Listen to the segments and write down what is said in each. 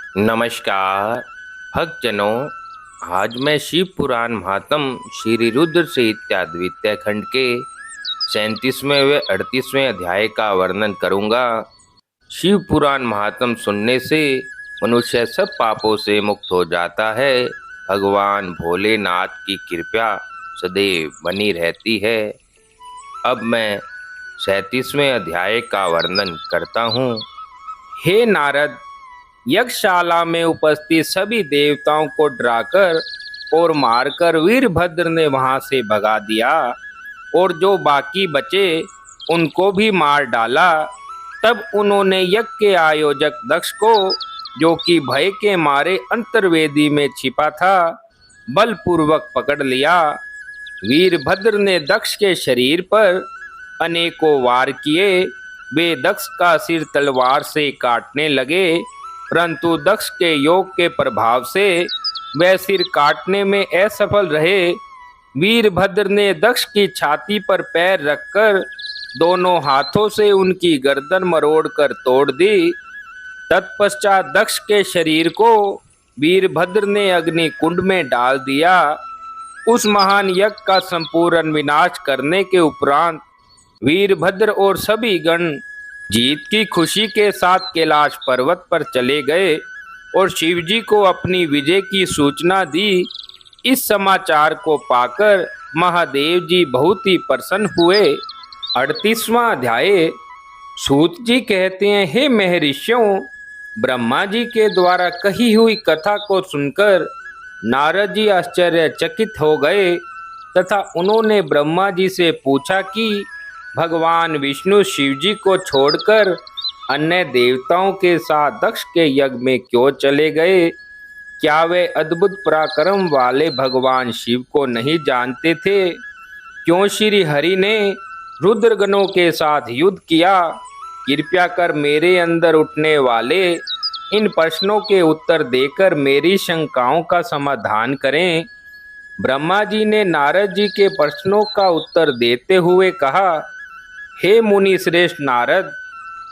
नमस्कार भक्तजनों। आज मैं शिव पुराण महात्म श्री रुद्र से इत्याद्वितीय खंड के 37वें व 38वें अध्याय का वर्णन करूंगा। शिव पुराण महात्म सुनने से मनुष्य सब पापों से मुक्त हो जाता है। भगवान भोलेनाथ की कृपा सदैव बनी रहती है। अब मैं 37वें अध्याय का वर्णन करता हूँ। हे नारद, यज्ञशाला में उपस्थित सभी देवताओं को डराकर और मारकर वीरभद्र ने वहां से भगा दिया और जो बाकी बचे उनको भी मार डाला। तब उन्होंने यज्ञ के आयोजक दक्ष को, जो कि भय के मारे अंतर्वेदी में छिपा था, बलपूर्वक पकड़ लिया। वीरभद्र ने दक्ष के शरीर पर अनेकों वार किए। वे दक्ष का सिर तलवार से काटने लगे, परंतु दक्ष के योग के प्रभाव से वह सिर काटने में असफल रहे। वीरभद्र ने दक्ष की छाती पर पैर रखकर दोनों हाथों से उनकी गर्दन मरोड़कर तोड़ दी। तत्पश्चात दक्ष के शरीर को वीरभद्र ने अग्नि कुंड में डाल दिया। उस महान यज्ञ का संपूर्ण विनाश करने के उपरांत वीरभद्र और सभी गण जीत की खुशी के साथ कैलाश पर्वत पर चले गए और शिवजी को अपनी विजय की सूचना दी। इस समाचार को पाकर महादेव जी बहुत ही प्रसन्न हुए। 38वां अध्याय। सूत जी कहते हैं, हे महर्षियों, ब्रह्मा जी के द्वारा कही हुई कथा को सुनकर नारद जी आश्चर्यचकित हो गए तथा उन्होंने ब्रह्मा जी से पूछा कि भगवान विष्णु शिवजी को छोड़कर अन्य देवताओं के साथ दक्ष के यज्ञ में क्यों चले गए? क्या वे अद्भुत पराक्रम वाले भगवान शिव को नहीं जानते थे? क्यों श्री हरि ने रुद्रगणों के साथ युद्ध किया? कृपया कर मेरे अंदर उठने वाले इन प्रश्नों के उत्तर देकर मेरी शंकाओं का समाधान करें। ब्रह्मा जी ने नारद जी के प्रश्नों का उत्तर देते हुए कहा, हे मुनि श्रेष्ठ नारद,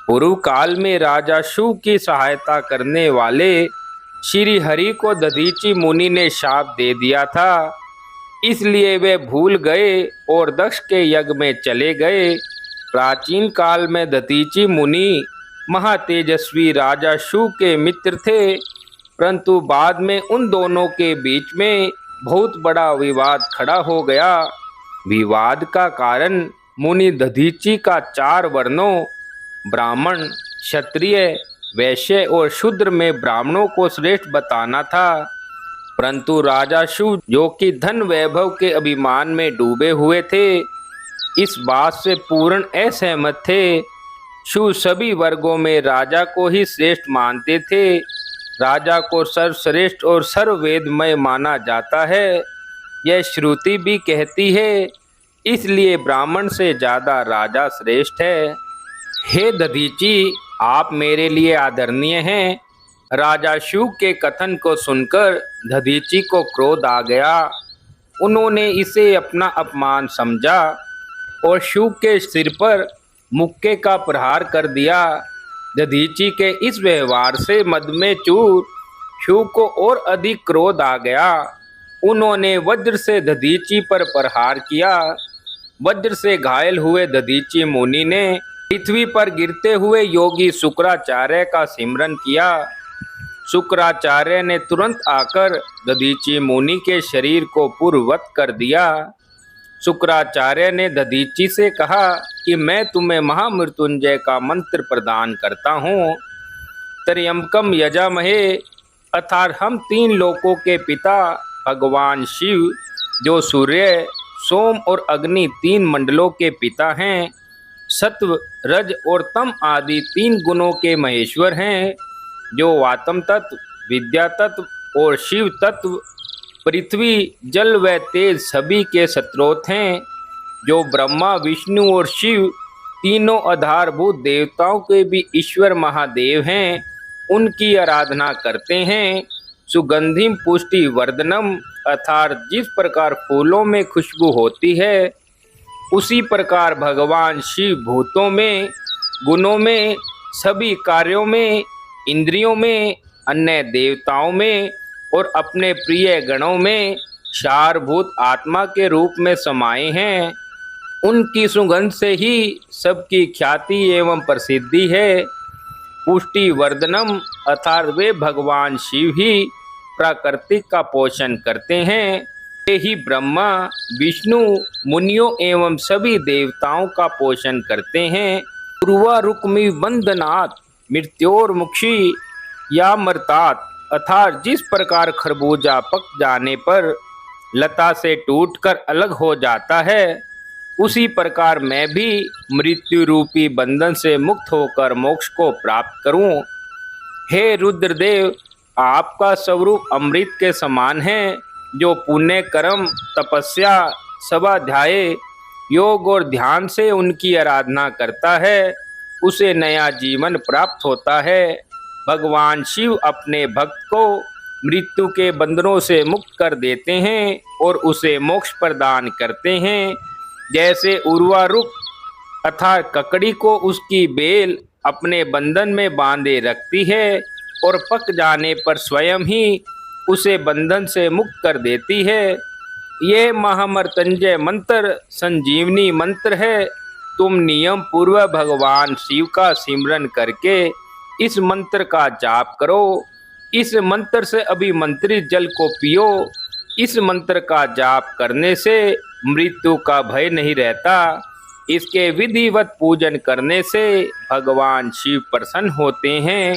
पूर्व काल में राजा शिव की सहायता करने वाले श्री हरि को दधीचि मुनि ने शाप दे दिया था, इसलिए वे भूल गए और दक्ष के यज्ञ में चले गए। प्राचीन काल में दधीचि मुनि महातेजस्वी राजा शिव के मित्र थे, परंतु बाद में उन दोनों के बीच में बहुत बड़ा विवाद खड़ा हो गया। विवाद का कारण मुनि दधीचि का 4 वर्णों ब्राह्मण, क्षत्रिय, वैश्य और शूद्र में ब्राह्मणों को श्रेष्ठ बताना था, परंतु राजा शिव, जो कि धन वैभव के अभिमान में डूबे हुए थे, इस बात से पूर्ण असहमत थे। शिव सभी वर्गों में राजा को ही श्रेष्ठ मानते थे। राजा को सर्वश्रेष्ठ और सर्ववेदमय माना जाता है, यह श्रुति भी कहती है, इसलिए ब्राह्मण से ज्यादा राजा श्रेष्ठ है। हे दधीचि, आप मेरे लिए आदरणीय हैं। राजा शिव के कथन को सुनकर दधीचि को क्रोध आ गया। उन्होंने इसे अपना अपमान समझा और शिव के सिर पर मुक्के का प्रहार कर दिया। दधीचि के इस व्यवहार से मद में चूर शिव को और अधिक क्रोध आ गया। उन्होंने वज्र से दधीचि पर प्रहार किया। वज्र से घायल हुए दधीचि मुनि ने पृथ्वी पर गिरते हुए योगी शुक्राचार्य का सिमरन किया। शुक्राचार्य ने तुरंत आकर दधीचि मुनि के शरीर को पूर्ववत कर दिया। शुक्राचार्य ने दधीचि से कहा कि मैं तुम्हें महामृत्युंजय का मंत्र प्रदान करता हूँ। त्र्यंबकम यजामहे, अर्थात हम 3 लोकों के पिता भगवान शिव, जो सूर्य, सोम और अग्नि 3 मंडलों के पिता हैं, सत्व, रज और तम आदि 3 गुणों के महेश्वर हैं, जो वातम तत्व, विद्या तत्व और शिव तत्व, पृथ्वी, जल व तेज सभी के स्रोत हैं, जो ब्रह्मा, विष्णु और शिव तीनों आधारभूत देवताओं के भी ईश्वर महादेव हैं, उनकी आराधना करते हैं। सुगंधिम पुष्टि वर्धनम, अर्थात जिस प्रकार फूलों में खुशबू होती है, उसी प्रकार भगवान शिव भूतों में, गुणों में, सभी कार्यों में, इंद्रियों में अन्य देवताओं में और अपने प्रिय गणों में सारभूत आत्मा के रूप में समाये हैं। उनकी सुगंध से ही सबकी ख्याति एवं प्रसिद्धि है। पुष्टि वर्धनम अर्थात वे भगवान शिव ही प्रकृति का पोषण करते हैं। वे ही ब्रह्मा विष्णु मुनियों एवं सभी देवताओं का पोषण करते हैं। उर्वा रुक्मी बंधनात् मृत्योर्मुक्षी या मर्तात अर्थात जिस प्रकार खरबूजा पक जाने पर लता से टूटकर अलग हो जाता है, उसी प्रकार मैं भी मृत्यु रूपी बंधन से मुक्त होकर मोक्ष को प्राप्त करूं। हे रुद्रदेव, आपका स्वरूप अमृत के समान है। जो पुण्य कर्म तपस्या स्वाध्याय योग और ध्यान से उनकी आराधना करता है, उसे नया जीवन प्राप्त होता है। भगवान शिव अपने भक्त को मृत्यु के बंधनों से मुक्त कर देते हैं और उसे मोक्ष प्रदान करते हैं। जैसे उर्वा रुक अर्थात ककड़ी को उसकी बेल अपने बंधन में बांधे रखती है और पक जाने पर स्वयं ही उसे बंधन से मुक्त कर देती है। यह महामृत्युंजय मंत्र संजीवनी मंत्र है। तुम नियम पूर्वक भगवान शिव का सिमरन करके इस मंत्र का जाप करो। इस मंत्र से अभिमंत्रित जल को पियो। इस मंत्र का जाप करने से मृत्यु का भय नहीं रहता। इसके विधिवत पूजन करने से भगवान शिव प्रसन्न होते हैं।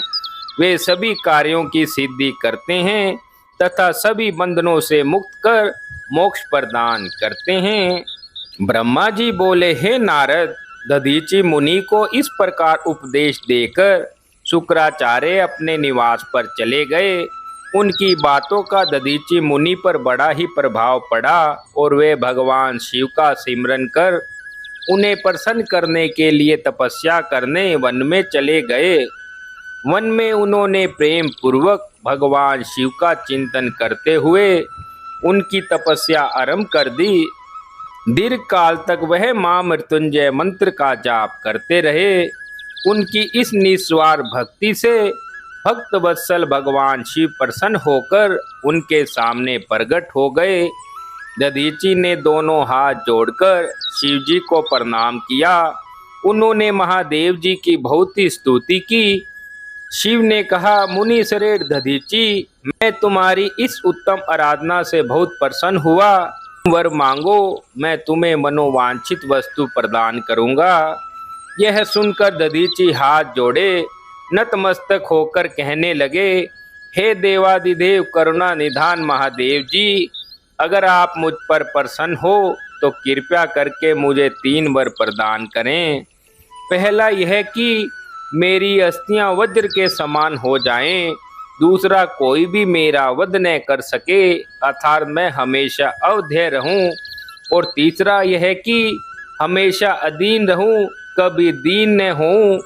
वे सभी कार्यों की सिद्धि करते हैं तथा सभी बंधनों से मुक्त कर मोक्ष प्रदान करते हैं। ब्रह्मा जी बोले, हे नारद, दधीचि मुनि को इस प्रकार उपदेश देकर शुक्राचार्य अपने निवास पर चले गए। उनकी बातों का दधीचि मुनि पर बड़ा ही प्रभाव पड़ा और वे भगवान शिव का सिमरन कर उन्हें प्रसन्न करने के लिए तपस्या करने वन में चले गए। वन में उन्होंने प्रेम पूर्वक भगवान शिव का चिंतन करते हुए उनकी तपस्या आरंभ कर दी। दीर्घ काल तक वह मां मृत्युंजय मंत्र का जाप करते रहे। उनकी इस निस्वार्थ भक्ति से भक्त वत्सल भगवान शिव प्रसन्न होकर उनके सामने प्रकट हो गए। दधीचि ने दोनों हाथ जोड़कर शिव जी को प्रणाम किया। उन्होंने महादेव जी की बहुत ही स्तुति की। शिव ने कहा, मुनि श्रेष्ठ दधीचि, मैं तुम्हारी इस उत्तम आराधना से बहुत प्रसन्न हुआ। वर मांगो, मैं तुम्हें मनोवांछित वस्तु प्रदान करूंगा। यह सुनकर दधीचि हाथ जोड़े नतमस्तक होकर कहने लगे, हे देवादिदेव करुणा निधान महादेव जी, अगर आप मुझ पर प्रसन्न हो तो कृपया करके मुझे 3 वर प्रदान करें। पहला यह कि मेरी अस्थियां वज्र के समान हो जाएं। दूसरा, कोई भी मेरा वध न कर सके अर्थात मैं हमेशा अवध्य रहूं। और तीसरा यह कि हमेशा अधीन रहूं, कभी दीन न होऊं।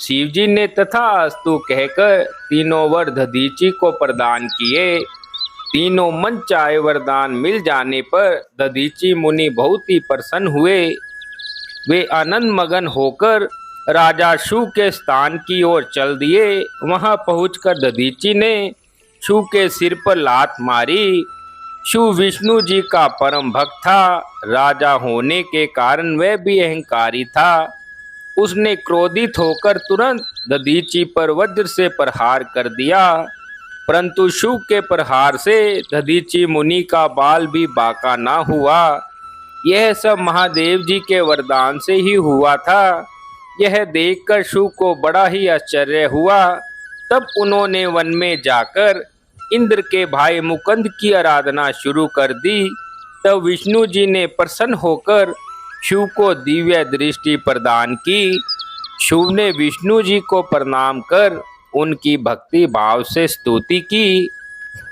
शिवजी ने तथास्तु कहकर 3 वर दधीचि को प्रदान किए। तीनों मन चाहे वरदान मिल जाने पर दधीचि मुनि बहुत ही प्रसन्न हुए। वे आनंद मगन होकर राजा शु के स्थान की ओर चल दिए। वहां पहुंचकर दधीचि ने शु के सिर पर लात मारी। शु विष्णु जी का परम भक्त था। राजा होने के कारण वह भी अहंकारी था। उसने क्रोधित होकर तुरंत दधीचि पर वज्र से प्रहार कर दिया, परंतु शु के प्रहार से दधीचि मुनि का बाल भी बांका ना हुआ। यह सब महादेव जी के वरदान से ही हुआ था। यह देखकर शु को बड़ा ही आश्चर्य हुआ। तब उन्होंने वन में जाकर इंद्र के भाई मुकुंद की आराधना शुरू कर दी। तब विष्णु जी ने प्रसन्न होकर शिव को दिव्य दृष्टि प्रदान की। शिव ने विष्णु जी को प्रणाम कर उनकी भक्ति भाव से स्तुति की।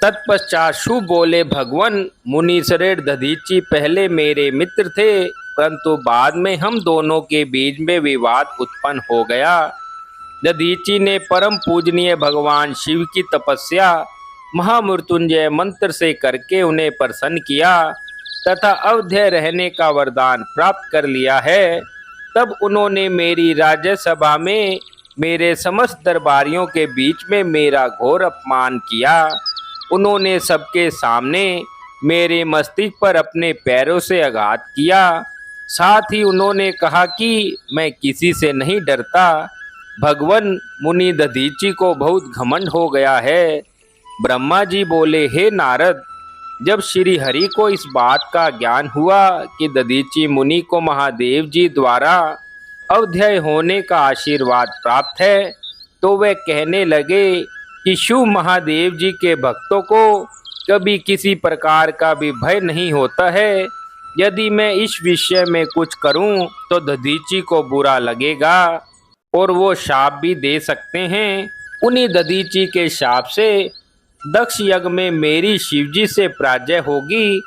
तत्पश्चात शिव बोले, भगवान, मुनि श्रेष्ठ दधीचि पहले मेरे मित्र थे, परंतु बाद में हम दोनों के बीच में विवाद उत्पन्न हो गया। दधीचि ने परम पूजनीय भगवान शिव की तपस्या महामृत्युंजय मंत्र से करके उन्हें प्रसन्न किया तथा अवध्य रहने का वरदान प्राप्त कर लिया है। तब उन्होंने मेरी राज्यसभा में मेरे समस्त दरबारियों के बीच में मेरा घोर अपमान किया। उन्होंने सबके सामने मेरे मस्तिष्क पर अपने पैरों से आघात किया। साथ ही उन्होंने कहा कि मैं किसी से नहीं डरता। भगवान मुनि दधीची को बहुत घमंड हो गया है। ब्रह्मा जी बोले, हे नारद, जब श्री हरि को इस बात का ज्ञान हुआ कि दधीची मुनि को महादेव जी द्वारा अवध्यय होने का आशीर्वाद प्राप्त है, तो वे कहने लगे कि शिव महादेव जी के भक्तों को कभी किसी प्रकार का भी भय नहीं होता है। यदि मैं इस विषय में कुछ करूं तो दधीची को बुरा लगेगा और वो शाप भी दे सकते हैं। उन्हीं दधीची के शाप से दक्ष यज्ञ में मेरी शिवजी से पराजय होगी,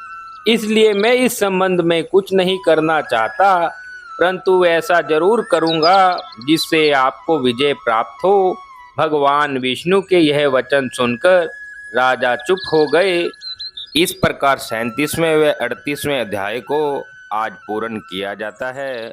इसलिए मैं इस संबंध में कुछ नहीं करना चाहता, परंतु ऐसा जरूर करूंगा जिससे आपको विजय प्राप्त हो। भगवान विष्णु के यह वचन सुनकर राजा चुप हो गए। इस प्रकार 37वें व 38वें अध्याय को आज पूर्ण किया जाता है।